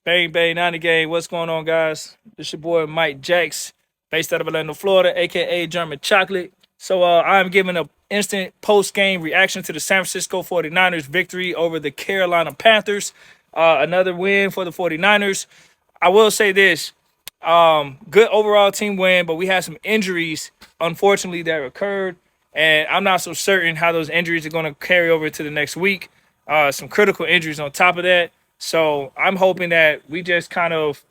Bang Bang 90 Game. What's going on, guys? This your boy Mike Jacks, based out of Orlando, Florida, aka German Chocolate. So I'm giving an instant post-game reaction to the San Francisco 49ers victory over the Carolina Panthers. Another win for the 49ers. I will say this. Good overall team win, but we had some injuries, unfortunately, that occurred. And I'm not so certain how those injuries are going to carry over to the next week. Some critical injuries on top of that. So I'm hoping that we just kind of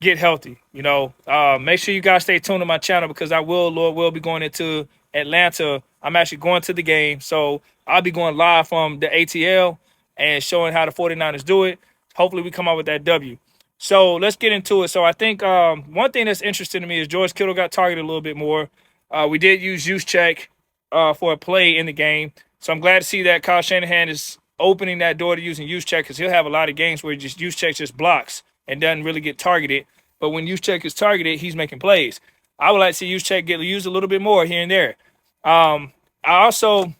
get healthy. Make sure you guys stay tuned to my channel because Lord will be going into Atlanta. I'm actually going to the game. So I'll be going live from the ATL and showing how the 49ers do it. Hopefully we come out with that W. So let's get into it. So I think one thing that's interesting to me is George Kittle got targeted a little bit more. We did use check for a play in the game. So I'm glad to see that Kyle Shanahan is opening that door to using check because he'll have a lot of games where check just blocks and doesn't really get targeted. But when check is targeted, he's making plays. I would like to see check get used a little bit more here and there. I also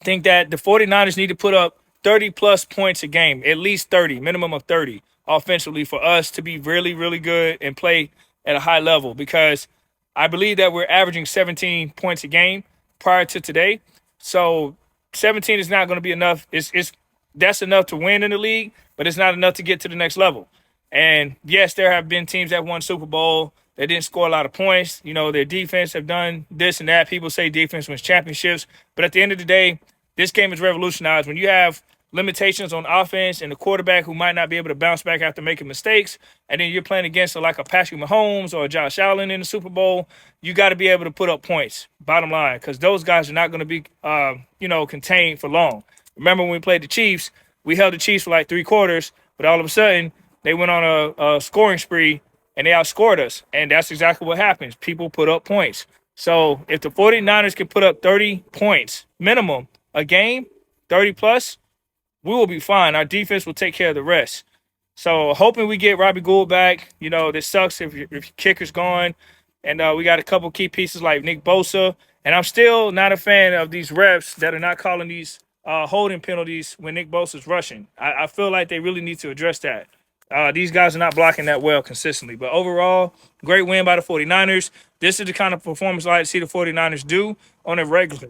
think that the 49ers need to put up 30-plus points a game, at least 30, minimum of 30 offensively for us to be really, really good and play at a high level because I believe that we're averaging 17 points a game prior to today. So 17 is not going to be enough. That's enough to win in the league, but it's not enough to get to the next level. And yes, there have been teams that won Super Bowl that didn't score a lot of points. Their defense have done this and that. People say defense wins championships, but at the end of the day, this game is revolutionized when you have limitations on offense and the quarterback who might not be able to bounce back after making mistakes, and then you're playing against like a Patrick Mahomes or a Josh Allen in the Super Bowl. You got to be able to put up points, bottom line, because those guys are not going to be, contained for long. Remember when we played the Chiefs, we held the Chiefs for like 3 quarters, but all of a sudden they went on a scoring spree and they outscored us, and that's exactly what happens. People put up points. So if the 49ers can put up 30 points minimum a game, 30 plus, we will be fine. Our defense will take care of the rest. So hoping we get Robbie Gould back. This sucks if your kicker's gone. And we got a couple key pieces like Nick Bosa. And I'm still not a fan of these refs that are not calling these holding penalties when Nick Bosa's rushing. I feel like they really need to address that. These guys are not blocking that well consistently. But overall, great win by the 49ers. This is the kind of performance I like to see the 49ers do on a regular,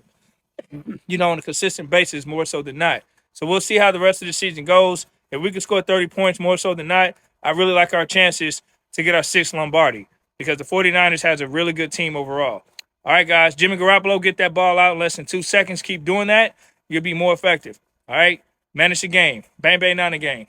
on a consistent basis more so than not. So we'll see how the rest of the season goes. If we can score 30 points more so than not, I really like our chances to get our 6th Lombardi because the 49ers has a really good team overall. All right, guys. Jimmy Garoppolo, get that ball out in less than 2 seconds. Keep doing that. You'll be more effective. All right? Manage the game. Bang, bang, not a game.